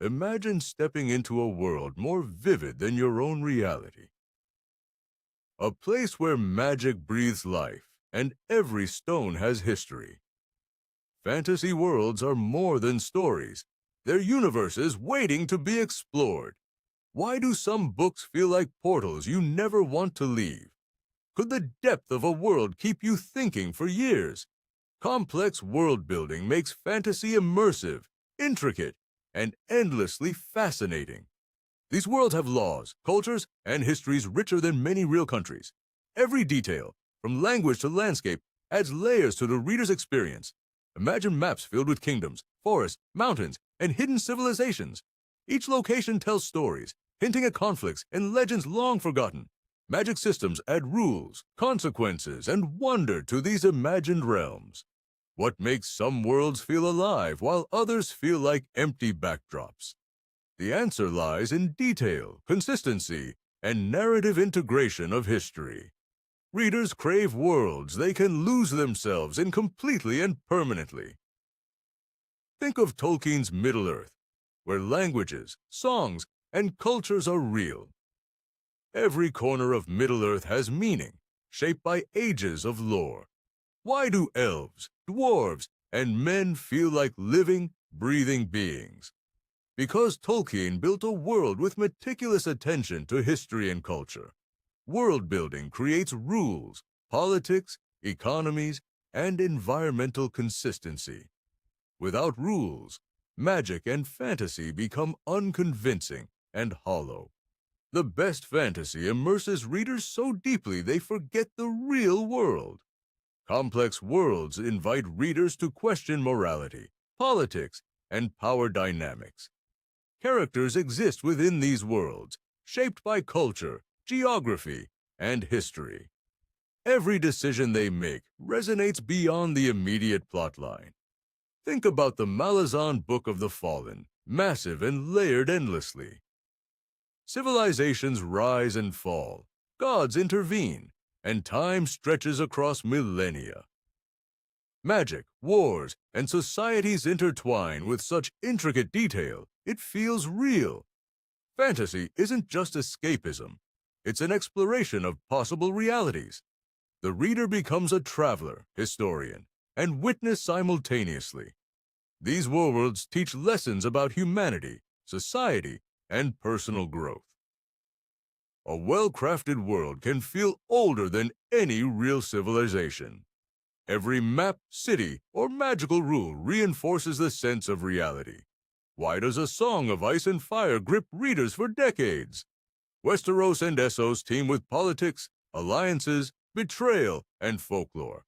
Imagine stepping into a world more vivid than your own reality. A place where magic breathes life and every stone has history. Fantasy worlds are more than stories. They're universes waiting to be explored. Why do some books feel like portals you never want to leave? Could the depth of a world keep you thinking for years? Complex world building makes fantasy immersive, intricate, and endlessly fascinating. These worlds have laws, cultures, and histories richer than many real countries. Every detail, from language to landscape, adds layers to the reader's experience. Imagine maps filled with kingdoms, forests, mountains, and hidden civilizations. Each location tells stories, hinting at conflicts and legends long forgotten. Magic systems add rules, consequences, and wonder to these imagined realms. What makes some worlds feel alive while others feel like empty backdrops? The answer lies in detail, consistency, and narrative integration of history. Readers crave worlds they can lose themselves in completely and permanently. Think of Tolkien's Middle-earth, where languages, songs, and cultures are real. Every corner of Middle-earth has meaning, shaped by ages of lore. Why do elves, dwarves, and men feel like living, breathing beings? Because Tolkien built a world with meticulous attention to history and culture. World building creates rules, politics, economies, and environmental consistency. Without rules, magic and fantasy become unconvincing and hollow. The best fantasy immerses readers so deeply they forget the real world. Complex worlds invite readers to question morality, politics, and power dynamics. Characters exist within these worlds, shaped by culture, geography, and history. Every decision they make resonates beyond the immediate plotline. Think about the Malazan Book of the Fallen, massive and layered endlessly. Civilizations rise and fall, gods intervene, and time stretches across millennia. Magic, wars, and societies intertwine with such intricate detail, it feels real. Fantasy isn't just escapism, it's an exploration of possible realities. The reader becomes a traveler, historian, and witness simultaneously. These worlds teach lessons about humanity, society, and personal growth. A well-crafted world can feel older than any real civilization. Every map, city, or magical rule reinforces the sense of reality. Why does a song of ice and fire grip readers for decades? Westeros and Essos team with politics, alliances, betrayal, and folklore.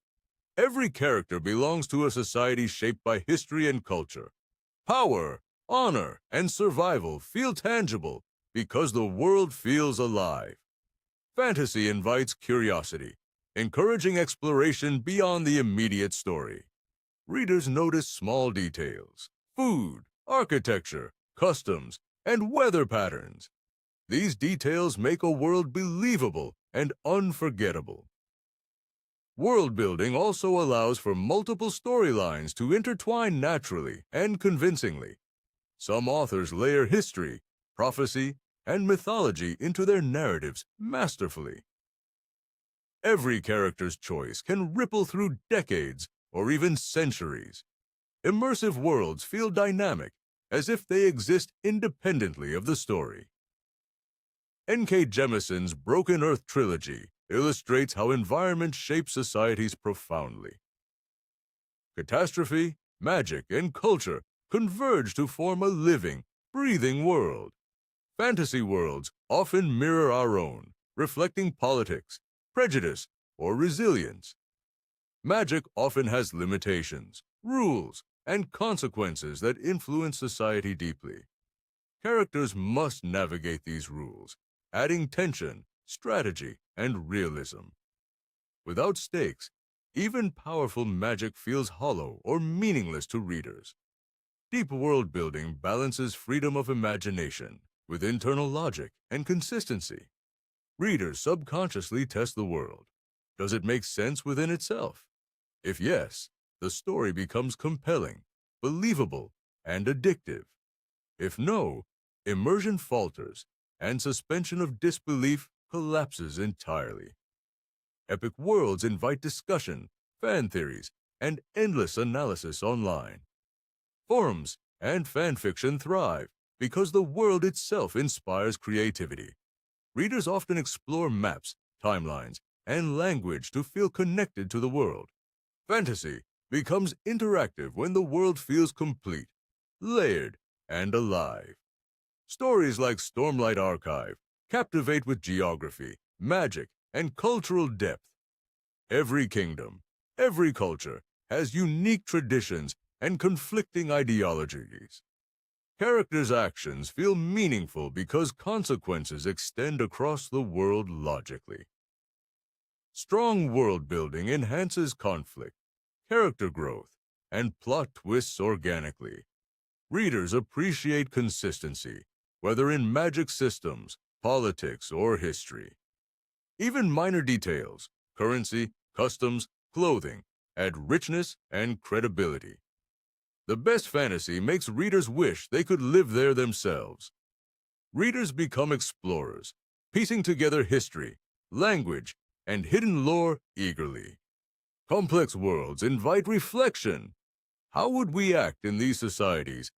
Every character belongs to a society shaped by history and culture. Power, honor, and survival feel tangible because the world feels alive. Fantasy invites curiosity, encouraging exploration beyond the immediate story. Readers notice small details, food, architecture, customs, and weather patterns. These details make a world believable and unforgettable. World building also allows for multiple storylines to intertwine naturally and convincingly. Some authors layer history, prophecy, and mythology into their narratives masterfully. Every character's choice can ripple through decades or even centuries. Immersive worlds feel dynamic, as if they exist independently of the story. N.K. Jemison's Broken Earth trilogy illustrates how environment shapes societies profoundly. Catastrophe, magic, and culture converge to form a living, breathing world. Fantasy worlds often mirror our own, reflecting politics, prejudice, or resilience. Magic often has limitations, rules, and consequences that influence society deeply. Characters must navigate these rules, adding tension, strategy, and realism. Without stakes, even powerful magic feels hollow or meaningless to readers. Deep world building balances freedom of imagination with internal logic and consistency. Readers subconsciously test the world. Does it make sense within itself? If yes, the story becomes compelling, believable, and addictive. If no, immersion falters, and suspension of disbelief collapses entirely. Epic worlds invite discussion, fan theories, and endless analysis online. Forums and fanfiction thrive because the world itself inspires creativity. Readers often explore maps, timelines, and language to feel connected to the world. Fantasy becomes interactive when the world feels complete, layered, and alive. Stories like Stormlight Archive captivate with geography, magic, and cultural depth. Every kingdom, every culture has unique traditions and conflicting ideologies. Characters' actions feel meaningful because consequences extend across the world logically. Strong world building enhances conflict, character growth, and plot twists organically. Readers appreciate consistency, whether in magic systems, politics, or history. Even minor details, currency, customs, clothing, add richness and credibility. The best fantasy makes readers wish they could live there themselves. Readers become explorers, piecing together history, language, and hidden lore eagerly. Complex worlds invite reflection. How would we act in these societies?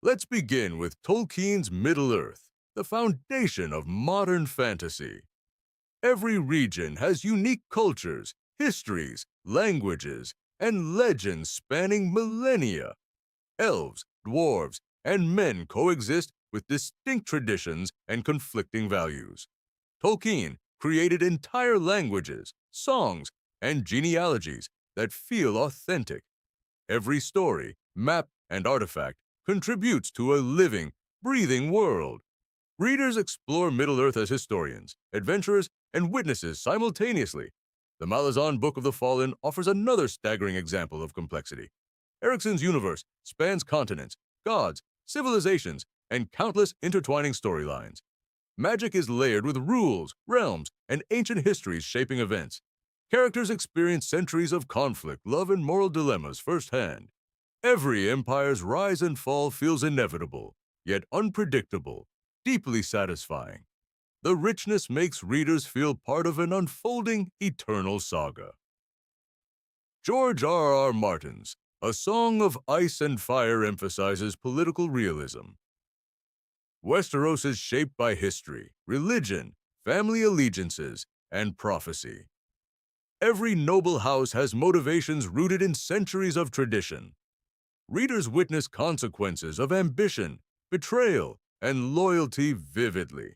Let's begin with Tolkien's Middle-earth, the foundation of modern fantasy. Every region has unique cultures, histories, languages, and legends spanning millennia. Elves, dwarves, and men coexist with distinct traditions and conflicting values. Tolkien created entire languages, songs, and genealogies that feel authentic. Every story, map, and artifact contributes to a living, breathing world. Readers explore Middle-earth as historians, adventurers, and witnesses simultaneously. The Malazan Book of the Fallen offers another staggering example of complexity. Erickson's universe spans continents, gods, civilizations, and countless intertwining storylines. Magic is layered with rules, realms, and ancient histories shaping events. Characters experience centuries of conflict, love, and moral dilemmas firsthand. Every empire's rise and fall feels inevitable, yet unpredictable, deeply satisfying. The richness makes readers feel part of an unfolding, eternal saga. George R. R. Martin's A Song of Ice and Fire emphasizes political realism. Westeros is shaped by history, religion, family allegiances, and prophecy. Every noble house has motivations rooted in centuries of tradition. Readers witness consequences of ambition, betrayal, and loyalty vividly.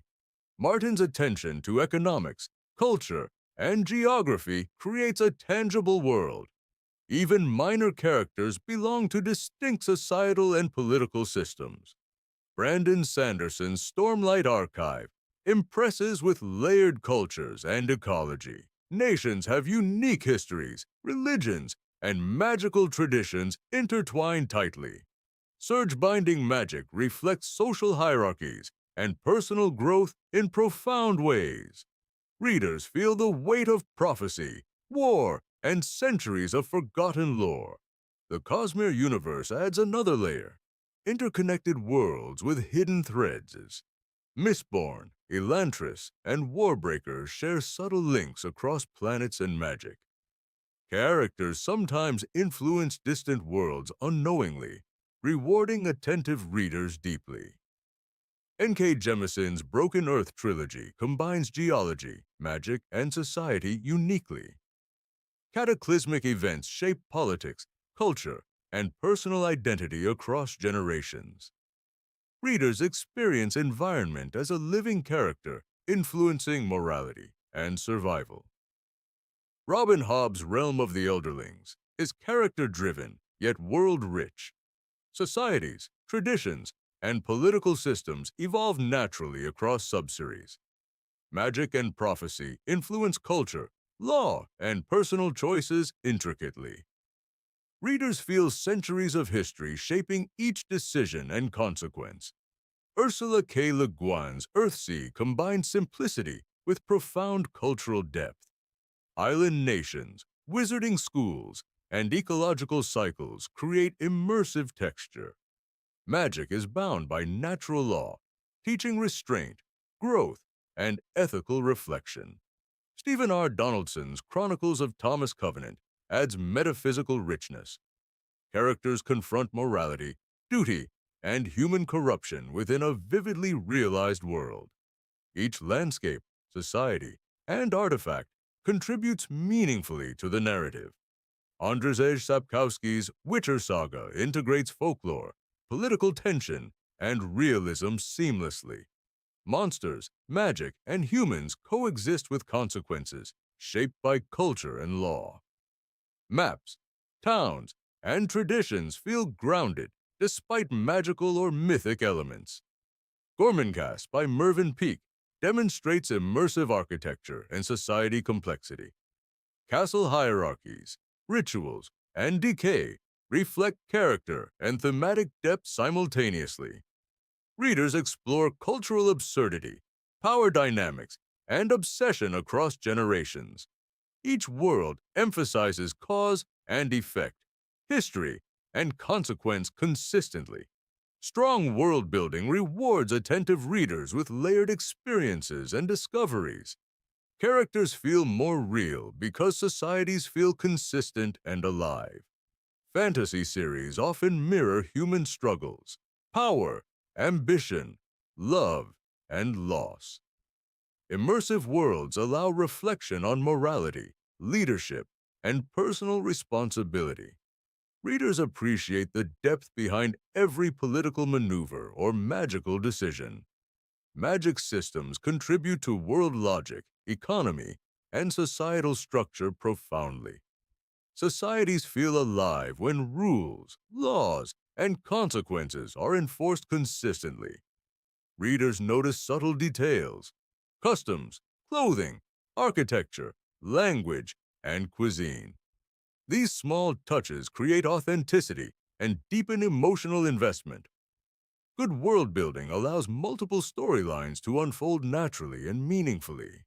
Martin's attention to economics, culture, and geography creates a tangible world. Even minor characters belong to distinct societal and political systems. Brandon Sanderson's Stormlight Archive impresses with layered cultures and ecology. Nations have unique histories, religions, and magical traditions intertwined tightly. Surge-binding magic reflects social hierarchies and personal growth in profound ways. Readers feel the weight of prophecy, war, and centuries of forgotten lore. The Cosmere universe adds another layer, interconnected worlds with hidden threads. Mistborn, Elantris, and Warbreaker share subtle links across planets and magic. Characters sometimes influence distant worlds unknowingly, rewarding attentive readers deeply. N.K. Jemisin's Broken Earth trilogy combines geology, magic, and society uniquely. Cataclysmic events shape politics, culture, and personal identity across generations. Readers experience environment as a living character, influencing morality and survival. Robin Hobb's Realm of the Elderlings is character-driven, yet world-rich. Societies, traditions, and political systems evolve naturally across subseries. Magic and prophecy influence culture, law, and personal choices intricately. Readers feel centuries of history shaping each decision and consequence. Ursula K. Le Guin's Earthsea combines simplicity with profound cultural depth. Island nations, wizarding schools, and ecological cycles create immersive texture. Magic is bound by natural law, teaching restraint, growth, and ethical reflection. Stephen R. Donaldson's Chronicles of Thomas Covenant adds metaphysical richness. Characters confront morality, duty, and human corruption within a vividly realized world. Each landscape, society, and artifact contributes meaningfully to the narrative. Andrzej Sapkowski's Witcher saga integrates folklore, political tension, and realism seamlessly. Monsters, magic, and humans coexist with consequences shaped by culture and law. Maps, towns, and traditions feel grounded despite magical or mythic elements. Gormancast by Mervyn Peake demonstrates immersive architecture and society complexity. Castle hierarchies, rituals, and decay reflect character and thematic depth simultaneously. Readers explore cultural absurdity, power dynamics, and obsession across generations. Each world emphasizes cause and effect, history, and consequence consistently. Strong world building rewards attentive readers with layered experiences and discoveries. Characters feel more real because societies feel consistent and alive. Fantasy series often mirror human struggles, power, ambition, love, and loss. Immersive worlds allow reflection on morality, leadership, and personal responsibility. Readers appreciate the depth behind every political maneuver or magical decision. Magic systems contribute to world logic, economy, and societal structure profoundly. Societies feel alive when rules, laws, and consequences are enforced consistently. Readers notice subtle details, customs, clothing, architecture, language, and cuisine. These small touches create authenticity and deepen emotional investment. Good world building allows multiple storylines to unfold naturally and meaningfully.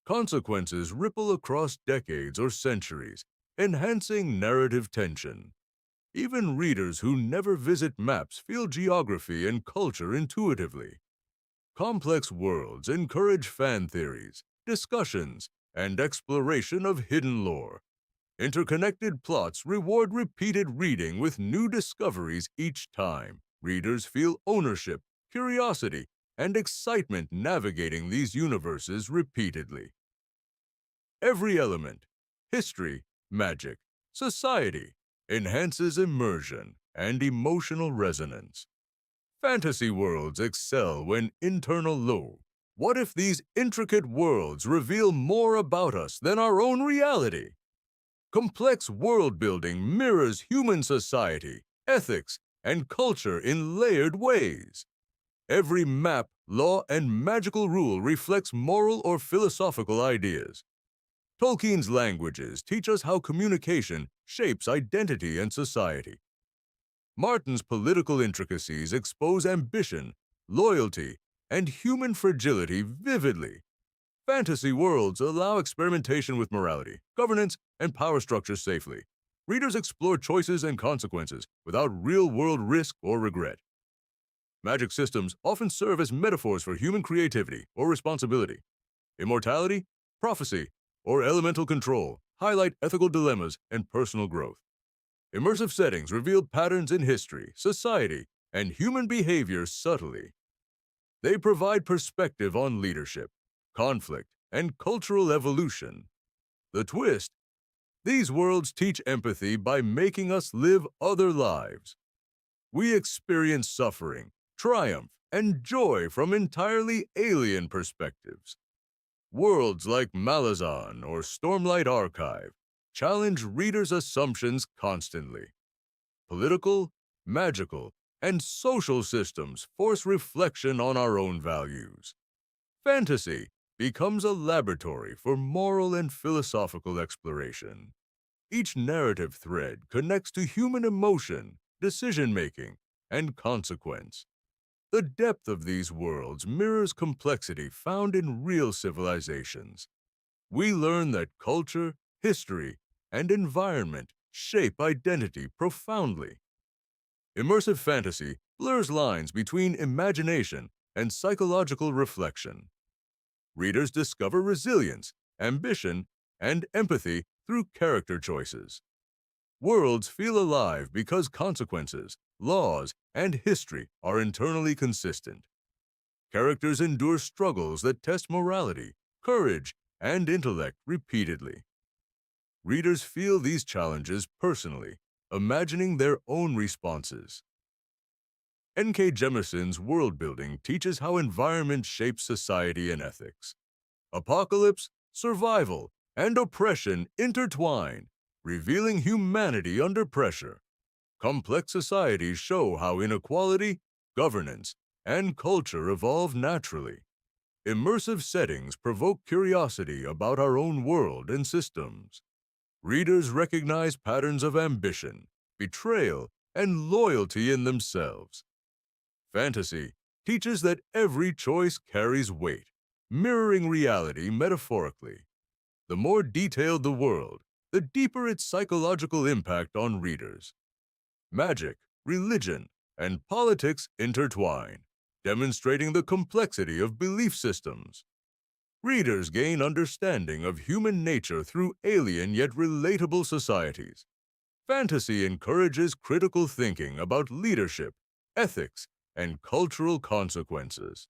Consequences ripple across decades or centuries, enhancing narrative tension. Even readers who never visit maps feel geography and culture intuitively. Complex worlds encourage fan theories, discussions, and exploration of hidden lore. Interconnected plots reward repeated reading with new discoveries each time. Readers feel ownership, curiosity, and excitement navigating these universes repeatedly. Every element, history, magic, society, enhances immersion and emotional resonance. Fantasy worlds excel when internal low. What if these intricate worlds reveal more about us than our own reality? Complex world building mirrors human society, ethics, and culture in layered ways. Every map, law, and magical rule reflects moral or philosophical ideas. Tolkien's languages teach us how communication shapes identity and society. Martin's political intricacies expose ambition, loyalty, and human fragility vividly. Fantasy worlds allow experimentation with morality, governance, and power structures safely. Readers explore choices and consequences without real-world risk or regret. Magic systems often serve as metaphors for human creativity or responsibility. Immortality, prophecy, or elemental control highlight ethical dilemmas and personal growth. Immersive settings reveal patterns in history, society, and human behavior subtly. They provide perspective on leadership, conflict, and cultural evolution. The twist: these worlds teach empathy by making us live other lives. We experience suffering, triumph, and joy from entirely alien perspectives. Worlds like Malazan or Stormlight Archive challenge readers' assumptions constantly. Political, magical, and social systems force reflection on our own values. Fantasy becomes a laboratory for moral and philosophical exploration. Each narrative thread connects to human emotion, decision-making, and consequence. The depth of these worlds mirrors complexity found in real civilizations. We learn that culture, history, and environment shape identity profoundly. Immersive fantasy blurs lines between imagination and psychological reflection. Readers discover resilience, ambition, and empathy through character choices. Worlds feel alive because consequences, laws, and history are internally consistent. Characters endure struggles that test morality, courage, and intellect repeatedly. Readers feel these challenges personally, imagining their own responses. N.K. Jemison's Worldbuilding teaches how environment shapes society and ethics. Apocalypse, survival, and oppression intertwine, revealing humanity under pressure. Complex societies show how inequality, governance, and culture evolve naturally. Immersive settings provoke curiosity about our own world and systems. Readers recognize patterns of ambition, betrayal, and loyalty in themselves. Fantasy teaches that every choice carries weight, mirroring reality metaphorically. The more detailed the world, the deeper its psychological impact on readers. Magic, religion, and politics intertwine, demonstrating the complexity of belief systems. Readers gain understanding of human nature through alien yet relatable societies. Fantasy encourages critical thinking about leadership, ethics, and cultural consequences.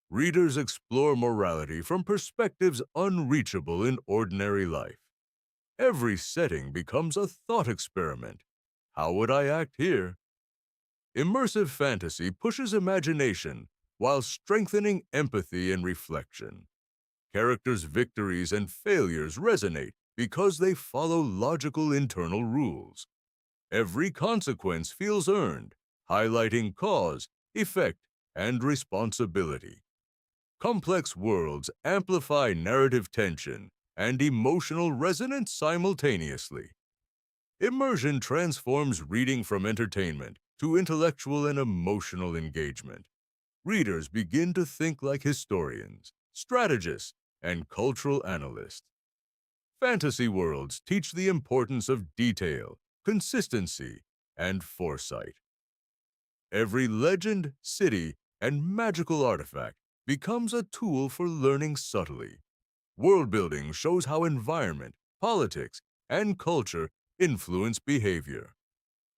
Readers explore morality from perspectives unreachable in ordinary life. Every setting becomes a thought experiment. How would I act here? Immersive fantasy pushes imagination while strengthening empathy and reflection. Characters' victories and failures resonate because they follow logical internal rules. Every consequence feels earned, highlighting cause, effect, and responsibility. Complex worlds amplify narrative tension and emotional resonance simultaneously. Immersion transforms reading from entertainment to intellectual and emotional engagement. Readers begin to think like historians, strategists, and cultural analysts. Fantasy worlds teach the importance of detail, consistency, and foresight. Every legend, city, and magical artifact becomes a tool for learning subtly. World building shows how environment, politics, and culture influence behavior.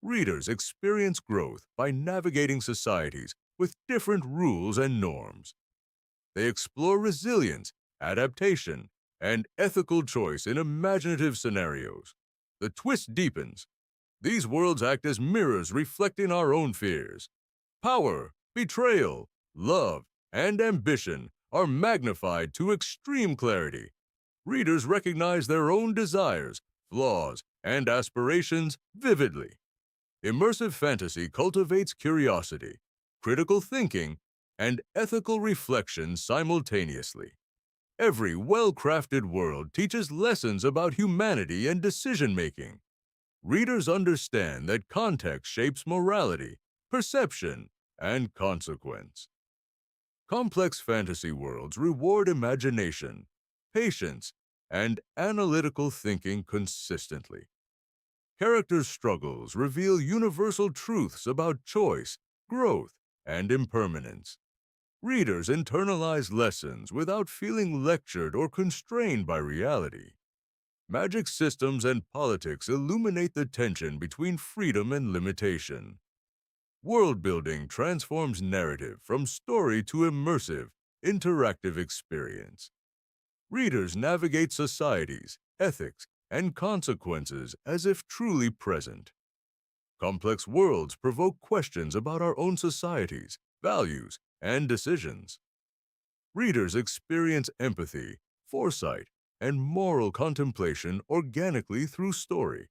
Readers experience growth by navigating societies with different rules and norms. They explore resilience, adaptation, and ethical choice in imaginative scenarios. The twist deepens. These worlds act as mirrors reflecting our own fears. Power, betrayal, love, and ambition are magnified to extreme clarity. Readers recognize their own desires, flaws, and aspirations vividly. Immersive fantasy cultivates curiosity, critical thinking, and ethical reflection simultaneously. Every well-crafted world teaches lessons about humanity and decision-making. Readers understand that context shapes morality, perception, and consequence. Complex fantasy worlds reward imagination, patience, and analytical thinking consistently. Characters' struggles reveal universal truths about choice, growth, and impermanence. Readers internalize lessons without feeling lectured or constrained by reality. Magic systems and politics illuminate the tension between freedom and limitation. World building transforms narrative from story to immersive, interactive experience. Readers navigate societies, ethics, and consequences as if truly present. Complex worlds provoke questions about our own societies, values, and decisions. Readers experience empathy, foresight, and moral contemplation organically through story.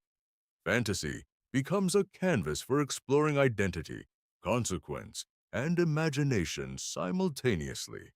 Fantasy becomes a canvas for exploring identity, consequence, and imagination simultaneously.